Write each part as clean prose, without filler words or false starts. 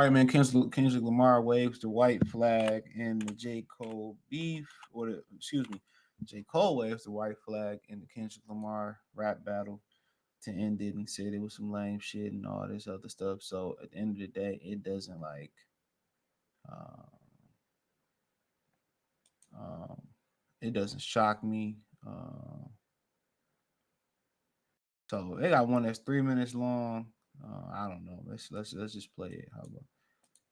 right, man. Kendrick Lamar waves the white flag in the J.Cole beef, or the excuse me, J.Cole waves the white flag in the Kendrick Lamar rap battle to end it and said it was some lame shit and all this other stuff. So at the end of the day, it doesn't uh, um, it doesn't shock me. So they got one that's 3 minutes long. I don't know. Let's just play it. How about?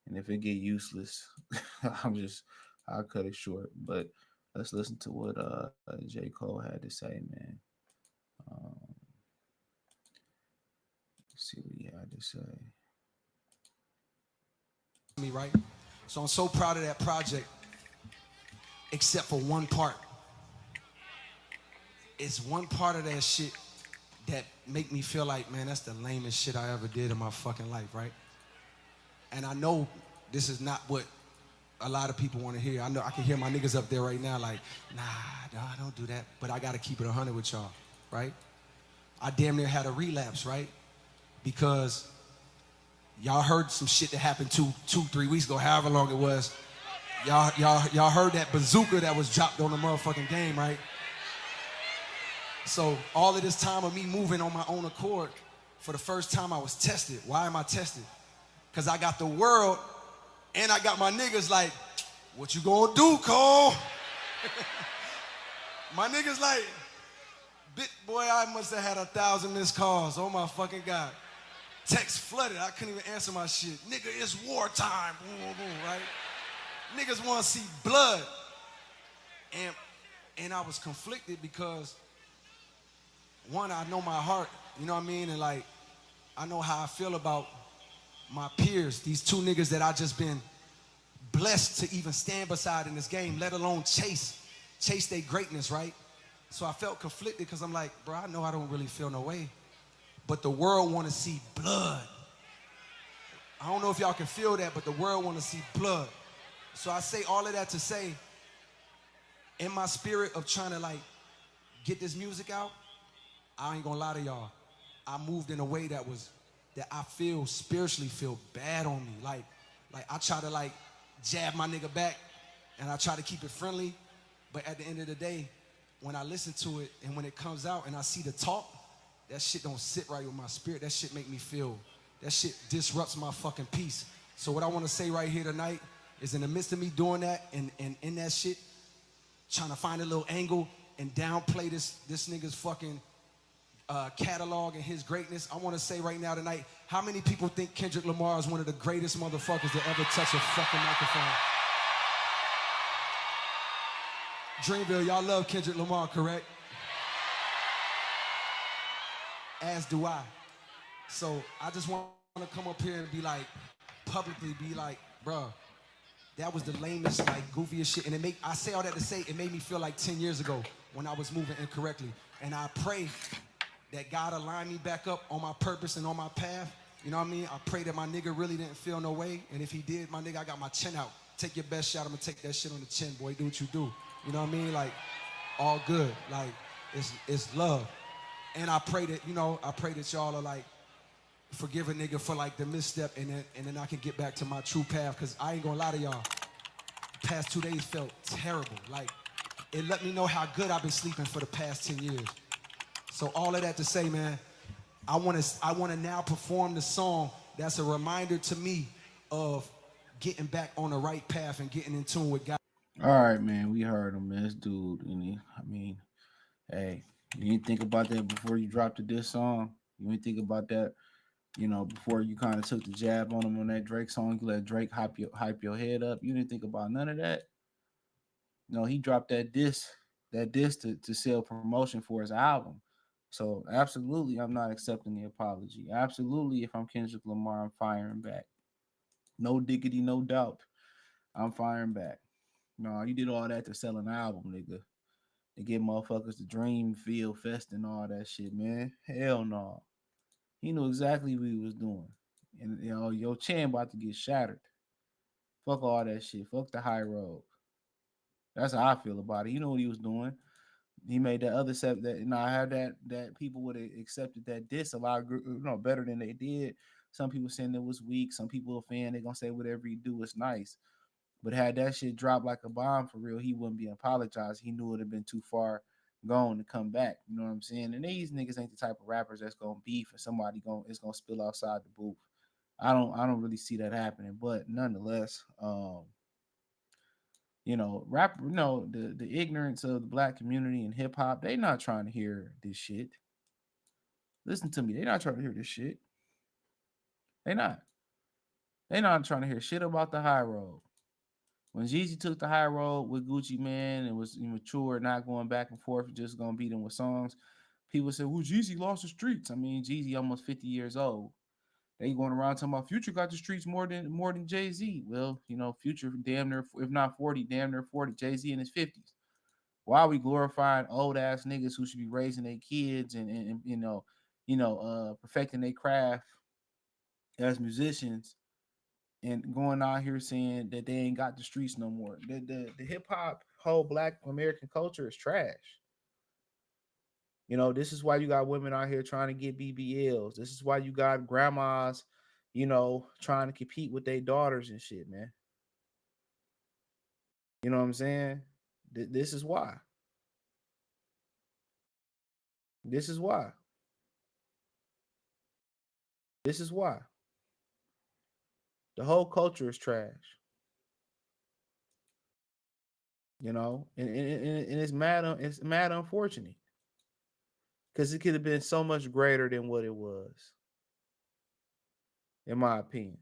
And if it get useless, I'll cut it short. But let's listen to what J. Cole had to say, man. Um, let's see what he had to say. Me, right? So I'm so proud of that project, except for one part. It's one part of that shit that make me feel like, man, that's the lamest shit I ever did in my fucking life, right? And I know this is not what a lot of people want to hear. I know I can hear my niggas up there right now like, nah, don't do that. But I got to keep it 100 with y'all, right? I damn near had a relapse, right? Because y'all heard some shit that happened 3 weeks ago, however long it was. Y'all heard that bazooka that was dropped on the motherfucking game, right? So all of this time of me moving on my own accord, for the first time I was tested. Why am I tested? Because I got the world and I got my niggas like, what you gonna do, Cole? My niggas like, boy, I must have had 1,000 missed calls. Oh my fucking God. Text flooded, I couldn't even answer my shit. Nigga, it's wartime, boom, boom, boom, right? Niggas wanna see blood. And I was conflicted because one, I know my heart, you know what I mean? And like, I know how I feel about my peers, these two niggas that I just been blessed to even stand beside in this game, let alone chase their greatness, right? So I felt conflicted because I'm like, bro, I know I don't really feel no way, but the world want to see blood. I don't know if y'all can feel that, but the world want to see blood. So I say all of that to say, in my spirit of trying to like get this music out, I ain't gonna lie to y'all, I moved in a way that I feel spiritually feel bad on me. Like I try to like jab my nigga back and I try to keep it friendly, but at the end of the day, when I listen to it and when it comes out and I see the talk, that shit don't sit right with my spirit. That shit make me feel, that shit disrupts my fucking peace. So what I wanna say right here tonight is in the midst of me doing that and in that shit, trying to find a little angle and downplay this nigga's fucking catalog and his greatness, I want to say right now tonight, how many people think Kendrick Lamar is one of the greatest motherfuckers to ever touch a fucking microphone? Dreamville, y'all love Kendrick Lamar, correct? As do I. So I just want to come up here and be like, publicly be like, bruh, that was the lamest, like, goofiest shit. And I say all that to say, it made me feel like 10 years ago when I was moving incorrectly. And I pray that God align me back up on my purpose and on my path. You know what I mean? I pray that my nigga really didn't feel no way. And if he did, my nigga, I got my chin out. Take your best shot. I'm gonna take that shit on the chin, boy. Do what you do. You know what I mean? Like, all good. Like, it's love. And I pray that, I pray that y'all are like, forgive a nigga for like the misstep and then I can get back to my true path. Cause I ain't gonna lie to y'all. The past 2 days felt terrible. Like, it let me know how good I've been sleeping for the past 10 years. So all of that to say, man, I want to now perform the song that's a reminder to me of getting back on the right path and getting in tune with God. All right, man. We heard him, man. This dude, hey, you didn't think about that before you dropped this song. You didn't think about that, before you kind of took the jab on him on that Drake song. You let Drake hype your head up. You didn't think about none of that. No, he dropped that diss to sell promotion for his album. So absolutely, I'm not accepting the apology. Absolutely, if I'm Kendrick Lamar, I'm firing back. No diggity, no doubt. I'm firing back. No, you did all that to sell an album, nigga. To get motherfuckers to dream, feel, fest, and all that shit, man. Hell no. He knew exactly what he was doing. And your chin about to get shattered. Fuck all that shit. Fuck the high road. That's how I feel about it. You know what he was doing. He made that other set that I had that people would have accepted that diss a lot better than they did Some people saying it was weak. Some people a fan. They gonna say whatever he do is nice. But had that shit dropped like a bomb for real, he wouldn't be apologized. He knew it would have been too far gone to come back. You know what I'm saying? And these niggas ain't the type of rappers that's gonna beef and somebody going it's gonna spill outside the booth. I don't really see that happening. But nonetheless, rap, the ignorance of the black community and hip hop, they not trying to hear this shit. Listen to me, they not trying to hear this shit. They not. They not trying to hear shit about the high road. When Jeezy took the high road with Gucci Man and was mature, not going back and forth, just gonna beat him with songs, people said, "Well, Jeezy lost the streets." I mean, Jeezy almost 50 years old. They going around talking about Future got the streets more than Jay Z. Well, Future damn near, if not 40, damn near 40. Jay Z in his 50s. Why are we glorifying old ass niggas who should be raising their kids and perfecting their craft as musicians and going out here saying that they ain't got the streets no more? The hip hop whole black American culture is trash. This is why you got women out here trying to get BBLs. This is why you got grandmas, trying to compete with their daughters and shit, man. You know what I'm saying? This is why. This is why. This is why. The whole culture is trash. And it's mad unfortunate because it could have been so much greater than what it was, in my opinion.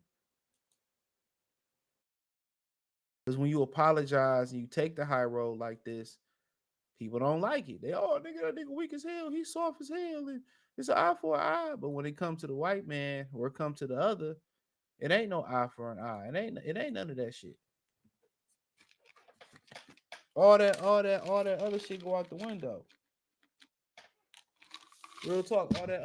Because when you apologize and you take the high road like this, people don't like it. They, oh, nigga, that nigga weak as hell. He's soft as hell. And it's an eye for an eye. But when it comes to the white man or it comes to the other, it ain't no eye for an eye. It ain't none of that shit. All that other shit go out the window. Real talk, all that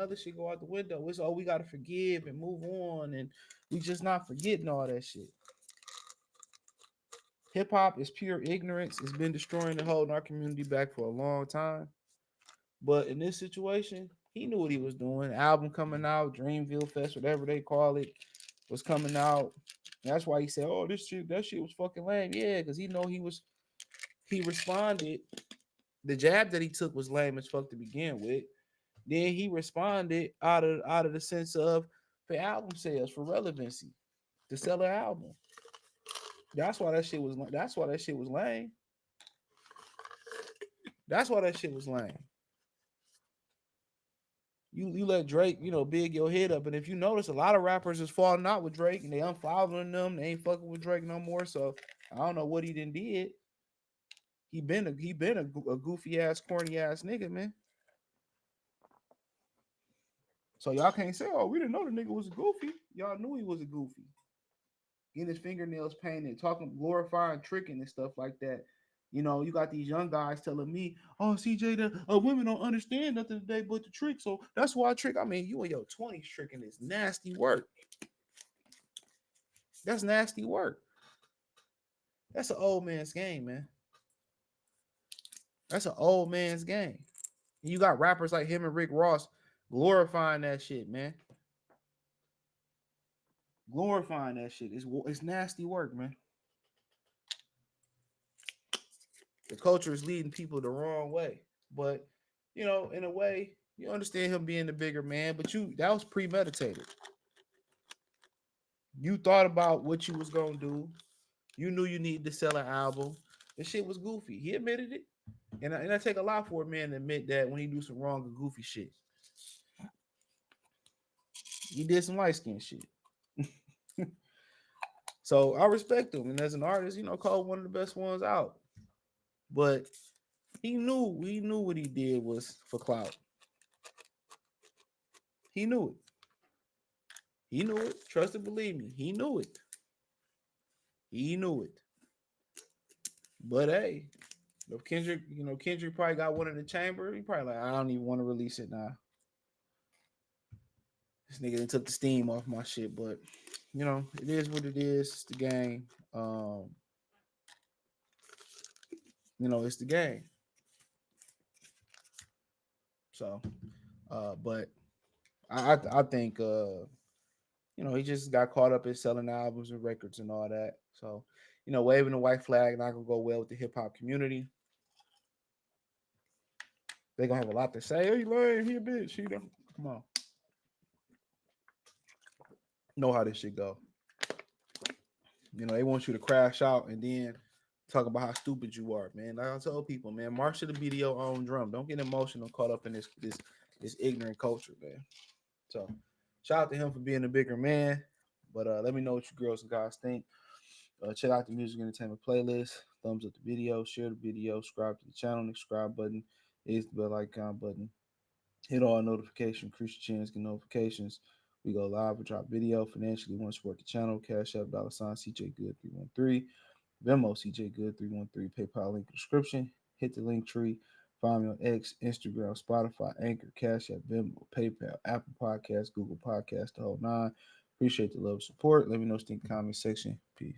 other shit go out the window. It's we gotta forgive and move on, and we just not forgetting all that shit. Hip hop is pure ignorance. It's been destroying and holding our community back for a long time. But in this situation, he knew what he was doing. Album coming out, Dreamville Fest, whatever they call it, was coming out. That's why he said, "Oh, that shit was fucking lame." Yeah, because he responded. The jab that he took was lame as fuck to begin with. Then he responded out of the sense of for album sales, for relevancy, to sell an album. That's why that shit was. That's why that shit was lame. That's why that shit was lame. You let Drake, big your head up, and if you notice, a lot of rappers is falling out with Drake, and they unfollowing them. They ain't fucking with Drake no more. So I don't know what he done did. He been a goofy ass, corny ass nigga, man. So y'all can't say, oh, we didn't know the nigga was a goofy. Y'all knew he was a goofy. Getting his fingernails painted, talking, glorifying, tricking and stuff like that. You got these young guys telling me, "Oh, CJ, the women don't understand nothing today but the trick, so that's why I trick." I mean, you in your 20s tricking is nasty work. That's nasty work. That's an old man's game, man. That's an old man's game. And you got rappers like him and Rick Ross glorifying that shit, man. Glorifying that shit. It's nasty work, man. The culture is leading people the wrong way. But in a way, you understand him being the bigger man, but that was premeditated. You thought about what you was gonna do. You knew you needed to sell an album. The shit was goofy. He admitted it. And I take a lot for a man to admit that when he do some wrong or goofy shit. He did some light skin shit. So I respect him. And as an artist, Cole one of the best ones out. But he knew what he did was for clout. He knew it. He knew it. Trust and believe me. He knew it. He knew it. But hey, if Kendrick probably got one in the chamber. He probably like, I don't even want to release it now. This nigga done took the steam off my shit, but it is what it is. It's the game. It's the game. So, but I think he just got caught up in selling albums and records and all that. So, waving the white flag not gonna go well with the hip hop community. They gonna have a lot to say. Hey, lame, he a bitch. Come on, know how this shit go. They want you to crash out and then talk about how stupid you are, man. Like I tell people, man, march to the beat of your own drum. Don't get emotional, caught up in this ignorant culture, man. So, shout out to him for being a bigger man. But let me know what you girls and guys think. Check out the music entertainment playlist. Thumbs up the video, share the video, subscribe to the channel. The subscribe button is the bell icon button. Hit all notifications, increase your chance, get notifications. We go live, we drop video. Financially, want to support the channel. Cash App, $ CJ Good 313. Venmo, CJ Good 313. PayPal link in the description. Hit the link tree. Find me on X, Instagram, Spotify, Anchor, Cash App, Venmo, PayPal, Apple Podcasts, Google Podcasts, the whole nine. Appreciate the love and support. Let me know in the comment section. Peace.